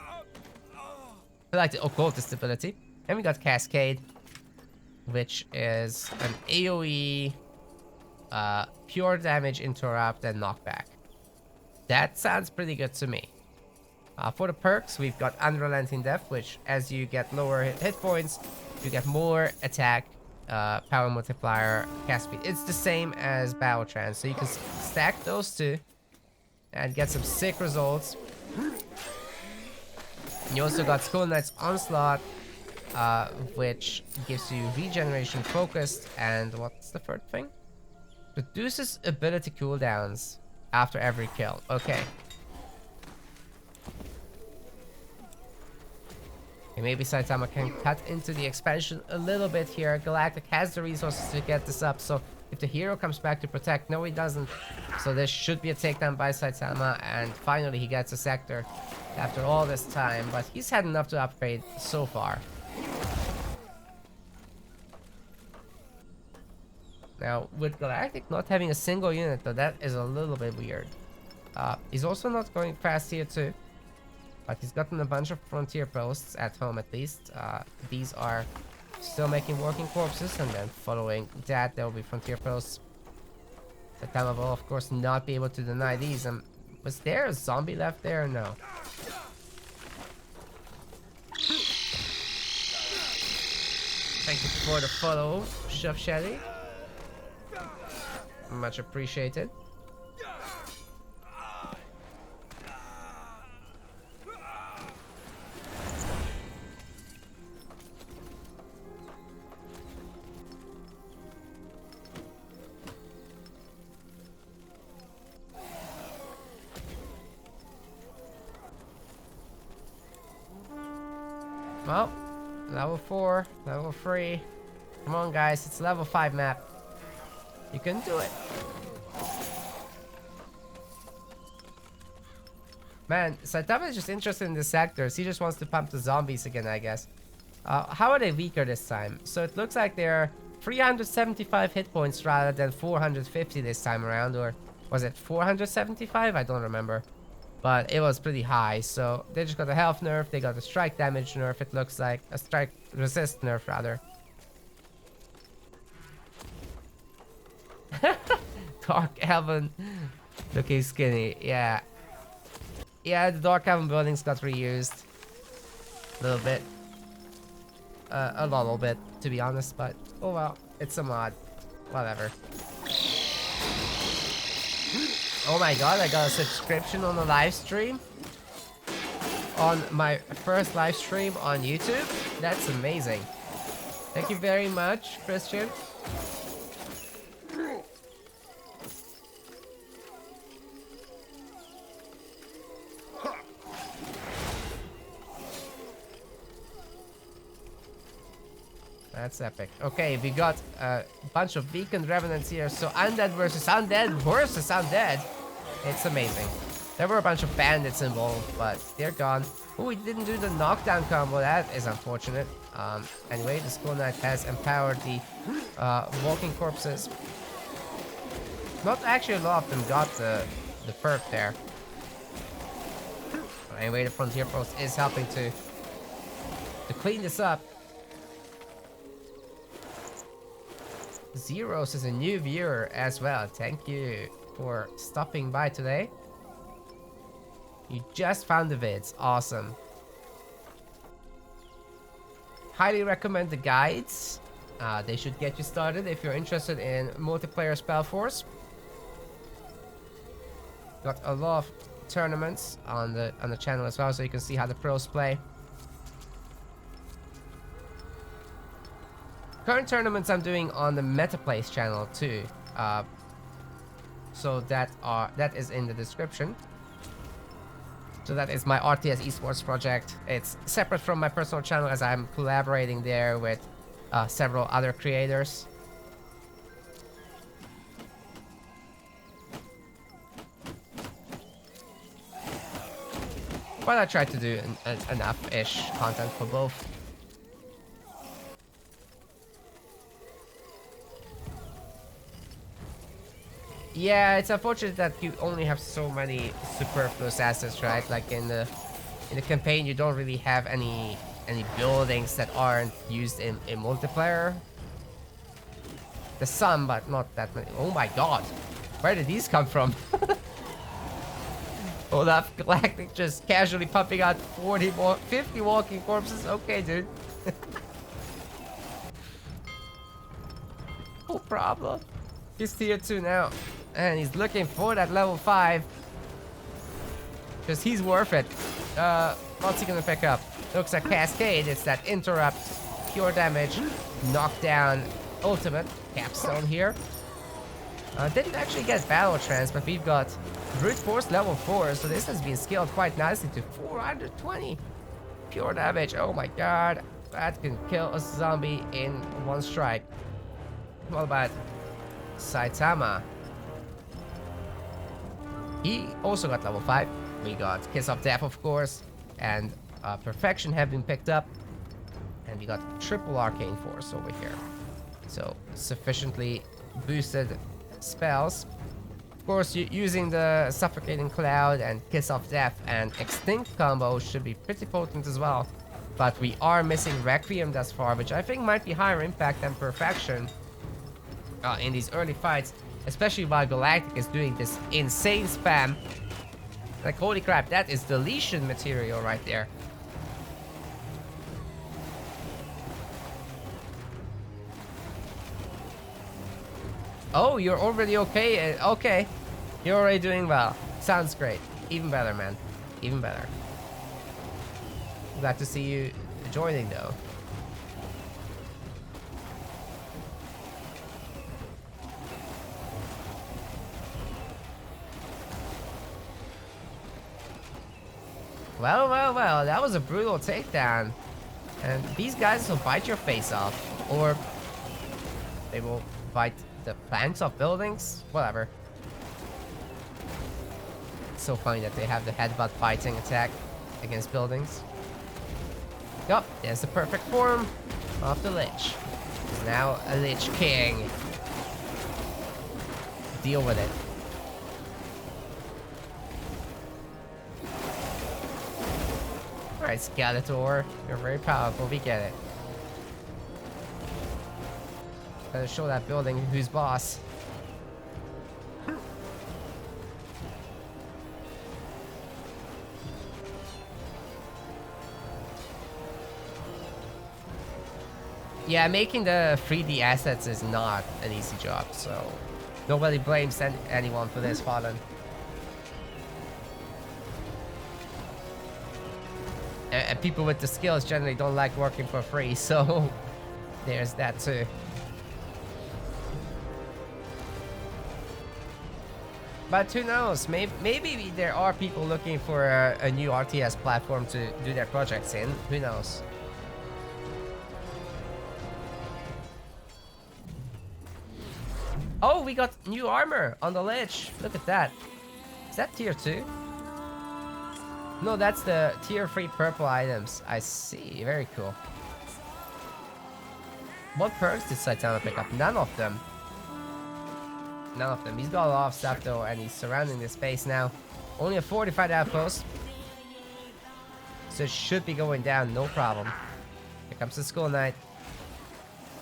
occultist ability. And we got Cascade, which is an AoE, pure damage interrupt and knockback. That sounds pretty good to me. For the perks, we've got Unrelenting Death, which as you get lower hit points, you get more attack, power multiplier, cast speed. It's the same as Battle Trance, so you can stack those two and get some sick results. You also got Skull Knight's Onslaught, which gives you regeneration focused, and what's the third thing? Reduces ability cooldowns after every kill. Okay. And maybe Saitama can cut into the expansion a little bit here. Galactic has the resources to get this up, so if the hero comes back to protect, no he doesn't. So this should be a takedown by Saitama, and finally he gets a sector after all this time, but he's had enough to upgrade so far. Now, with Galactic not having a single unit, though, that is a little bit weird. He's also not going fast here too, but he's gotten a bunch of frontier posts at home at least. These are still making working corpses, and then following that there will be frontier posts. Saitama will of course not be able to deny these. Was there a zombie left there? No. Thank you for the follow, Chef Shelly. Much appreciated. Well, level 4, level 3. Come on, guys. It's level 5 map. You can do it. Man, Saitama is just interested in the sectors. He just wants to pump the zombies again, I guess. How are they weaker this time? So it looks like they're 375 hit points rather than 450 this time around. Or was it 475? I don't remember. But it was pretty high. So they just got a health nerf. They got a strike damage nerf, it looks like. A strike resist nerf, rather. Dark Elven looking skinny. Yeah. Yeah, the Dark Elven buildings got reused. A little bit. A little bit, to be honest, but oh well, it's a mod. Whatever. Oh my god, I got a subscription on the live stream. On my first live stream on YouTube. That's amazing. Thank you very much, Christian. That's epic. Okay, we got a bunch of weakened revenants here. So Undead versus Undead versus Undead. It's amazing. There were a bunch of bandits involved, but they're gone. Oh, we didn't do the knockdown combo. That is unfortunate. Anyway, the Skull Knight has empowered the walking corpses. Not actually a lot of them got the perk there. Anyway, the Frontier Post is helping to clean this up. Zeros is a new viewer as well. Thank you for stopping by today. You just found the vids. Awesome. Highly recommend the guides. They should get you started if you're interested in multiplayer SpellForce. Got a lot of tournaments on the channel as well, so you can see how the pros play. Current tournaments I'm doing on the MetaPlays channel too. So that is in the description. So that is my RTS esports project. It's separate from my personal channel as I'm collaborating there with several other creators. But I try to do enough-ish content for both. Yeah, it's unfortunate that you only have so many superfluous assets, right? Like in the campaign, you don't really have any buildings that aren't used in multiplayer. There's some, but not that many. Oh my god, where did these come from? Olaf Galactic just casually pumping out 50 walking corpses. Okay, dude. No problem. He's tier 2 now. And he's looking for that level 5. Because he's worth it. What's he gonna pick up? Looks like Cascade. It's that interrupt, pure damage, knockdown, ultimate. Capstone here. Didn't actually get battle trance, but we've got brute force level 4. So this has been scaled quite nicely to 420 pure damage. Oh my god. That can kill a zombie in one strike. What about Saitama? He also got level 5. We got Kiss of Death, of course, and Perfection have been picked up. And we got triple Arcane Force over here. So, sufficiently boosted spells. Of course, using the Suffocating Cloud and Kiss of Death and Extinct combo should be pretty potent as well. But we are missing Requiem thus far, which I think might be higher impact than Perfection in these early fights. Especially while Galactic is doing this insane spam. Like, holy crap, that is deletion material right there. Oh, you're already okay? Okay. You're already doing well. Sounds great. Even better, man. Even better. Glad to see you joining, though. Well, that was a brutal takedown. And these guys will bite your face off, or they will bite the planks of buildings, whatever. It's so funny that they have the headbutt biting attack against buildings. Yup, there's the perfect form of the Lich. He's now a Lich King. Deal with it. Alright, Skeletor, you're very powerful, we get it. Better show that building who's boss. Yeah, making the 3D assets is not an easy job, so nobody blames anyone for this, Fallen. And people with the skills generally don't like working for free, so there's that too. But who knows, maybe there are people looking for a new RTS platform to do their projects in, who knows. Oh, we got new armor on the Lich. Look at that. Is that tier 2? No, that's the tier 3 purple items. I see. Very cool. What perks did Saitama pick up? None of them. None of them. He's got a lot of stuff though, and he's surrounding the space now. Only a fortified outpost. So it should be going down, no problem. Here comes the Skull Knight.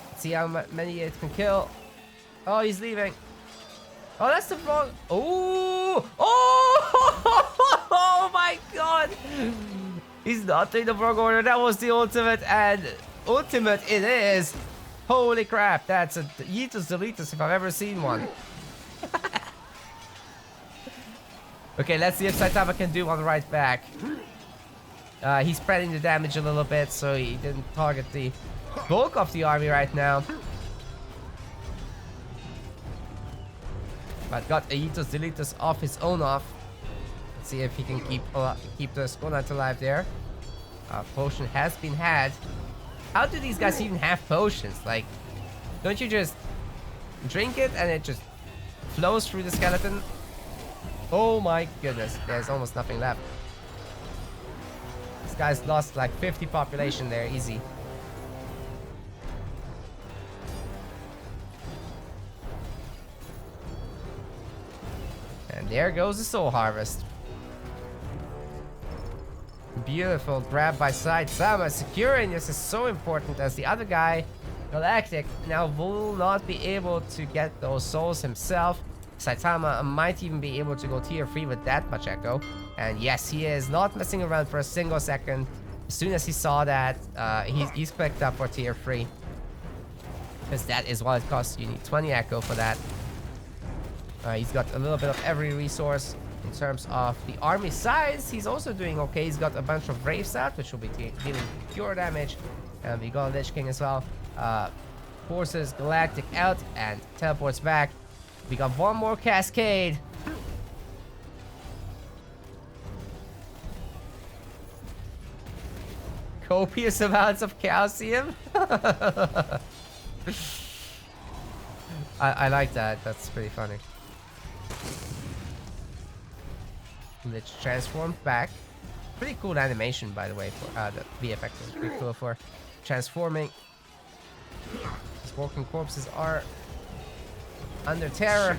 Let's see how many it can kill. Oh, he's leaving. Oh, that's the wrong. Oh! Oh! Oh my god! He's not in the wrong order. That was the ultimate, and ultimate it is. Holy crap! That's a Yeetus Deletus if I've ever seen one. Okay, let's see if Saitama can do one right back. He's spreading the damage a little bit, so he didn't target the bulk of the army right now. But got Aetos Deletus off his own off. Let's see if he can keep the Skull Knight alive there. Potion has been had. How do these guys even have potions? Like, don't you just drink it and it just flows through the skeleton? Oh my goodness, there's almost nothing left. This guy's lost like 50 population there, easy. And there goes the Soul Harvest. Beautiful grab by Saitama. Securing this is so important, as the other guy, Galactic, now will not be able to get those souls himself. Saitama might even be able to go tier 3 with that much echo. And yes, he is not messing around for a single second. As soon as he saw that, he's clicked up for tier 3. Because that is what it costs. You need 20 echo for that. He's got a little bit of every resource. In terms of the army size, he's also doing okay. He's got a bunch of Braves out, which will be dealing pure damage. And we got Lich King as well. Forces Galactic out and teleports back. We got one more Cascade. Copious amounts of calcium. I like that. That's pretty funny. Lich transformed back. Pretty cool animation, by the way. For the VFX is pretty cool for transforming. These walking corpses are under terror.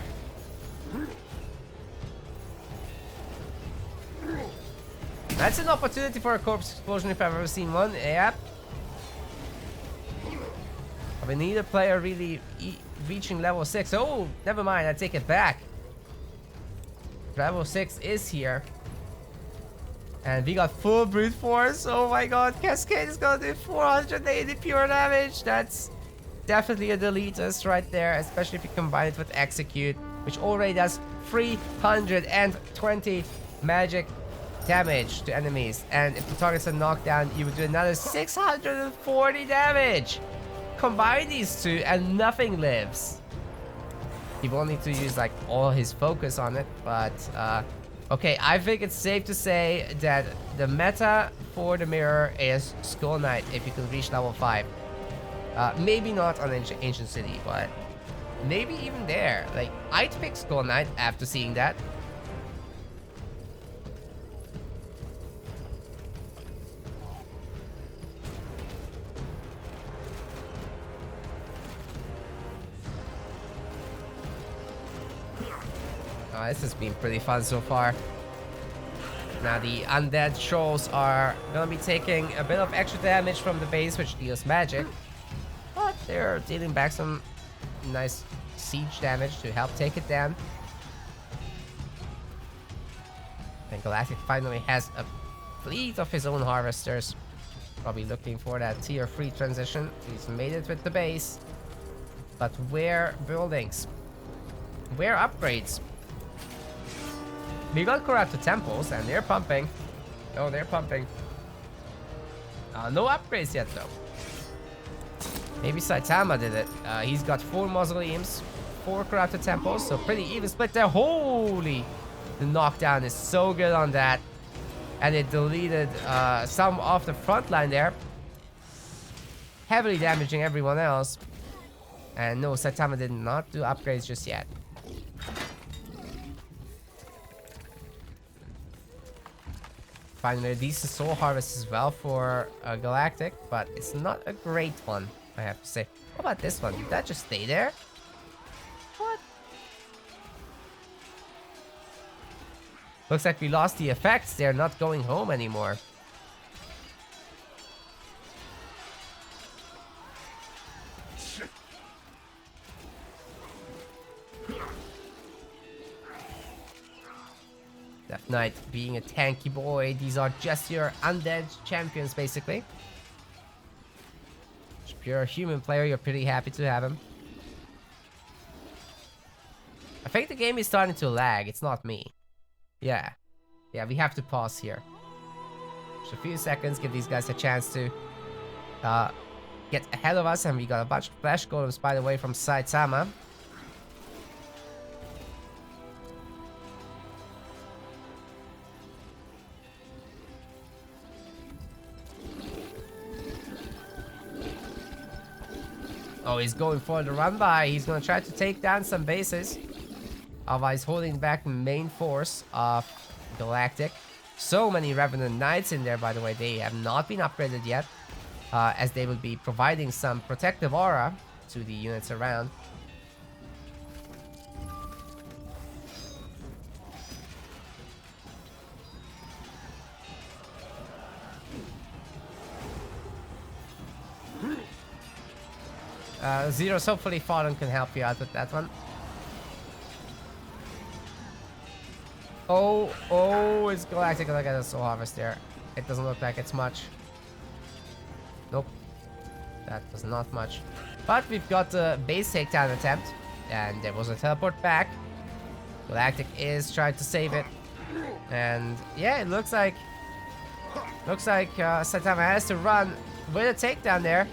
That's an opportunity for a corpse explosion if I've ever seen one. Yep. We need a player really reaching level 6. Oh, never mind. I take it back. Level 6 is here. And we got full brute force. Oh my god, Cascade is gonna do 480 pure damage. That's definitely a deletus right there, especially if you combine it with Execute, which already does 320 magic damage to enemies. And if the target's a knockdown, you would do another 640 damage. Combine these two and nothing lives. He will need to use like all his focus on it, but Okay, I think it's safe to say that the meta for the mirror is Skull Knight if you can reach level 5. Maybe not on Ancient City, but maybe even there. Like, I'd pick Skull Knight after seeing that. Oh, this has been pretty fun so far. Now the Undead trolls are gonna be taking a bit of extra damage from the base, which deals magic. But they're dealing back some nice siege damage to help take it down. And Galactic finally has a fleet of his own harvesters. Probably looking for that tier 3 transition. He's made it with the base. But where buildings? Where upgrades? We got corrupted temples and they're pumping. Oh, they're pumping. No upgrades yet though. Maybe Saitama did it. He's got 4 mausoleums, 4 corrupted temples, so pretty even split there. Holy! The knockdown is so good on that. And it deleted some off the front line there. Heavily damaging everyone else. And no, Saitama did not do upgrades just yet. Finally, a decent soul harvest as well for Galactic, but it's not a great one, I have to say. What about this one? Did that just stay there? What? Looks like we lost the effects. They're not going home anymore. Death Knight being a tanky boy. These are just your undead champions, basically. If you're a human player, you're pretty happy to have him. I think the game is starting to lag. It's not me. Yeah. Yeah, we have to pause here. Just a few seconds, give these guys a chance to get ahead of us. And we got a bunch of flash golems, by the way, from Saitama. Oh, he's going for the run by. He's gonna try to take down some bases. Otherwise, holding back the main force of Galactic. So many Revenant Knights in there, by the way. They have not been upgraded yet. As they will be providing some protective aura to the units around. Zeros, hopefully Fallen can help you out with that one. Oh, it's Galactic gonna get a soul harvest there. It doesn't look like it's much. Nope. That was not much. But we've got a base takedown attempt. And there was a teleport back. Galactic is trying to save it. And yeah, it looks like Saitama has to run with a takedown there.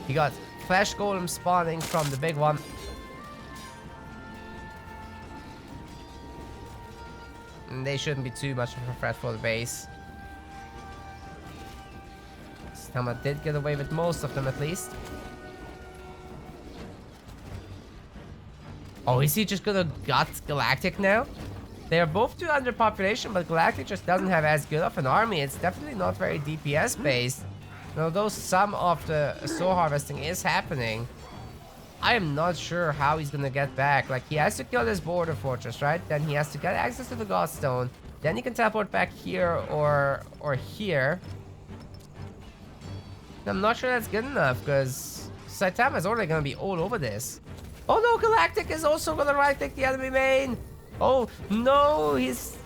He got Flash Golem spawning from the big one. And they shouldn't be too much of a threat for the base. Saitama did get away with most of them at least. Oh, is he just gonna gut Galactic now? They are both too under population, but Galactic just doesn't have as good of an army. It's definitely not very DPS based. And although some of the soul harvesting is happening, I am not sure how he's gonna get back. Like, he has to kill this border fortress, right? Then he has to get access to the Godstone. Then he can teleport back here or here. And I'm not sure that's good enough, because Saitama is already gonna be all over this. Oh no, Galactic is also gonna right-click the enemy main. Oh no, he's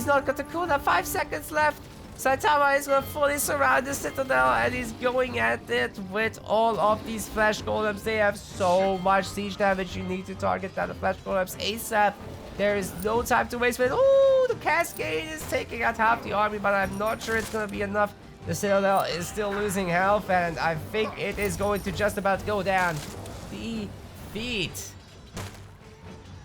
not got the cooldown. 5 seconds left. Saitama is going to fully surround the citadel and he's going at it with all of these flash golems. They have so much siege damage. You need to target down the flash golems ASAP. There is no time to waste with. Oh, the cascade is taking out half the army, but I'm not sure it's going to be enough. The citadel is still losing health and I think it is going to just about go down. Defeat.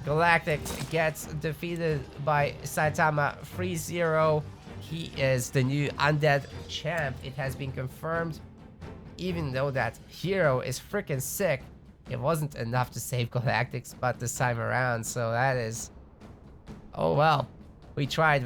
Galactic gets defeated by Saitama 3-0. He is the new Undead champ. It has been confirmed. Even though that hero is freaking sick, it wasn't enough to save Galactic's butt this time around. So that is... Oh well. We tried.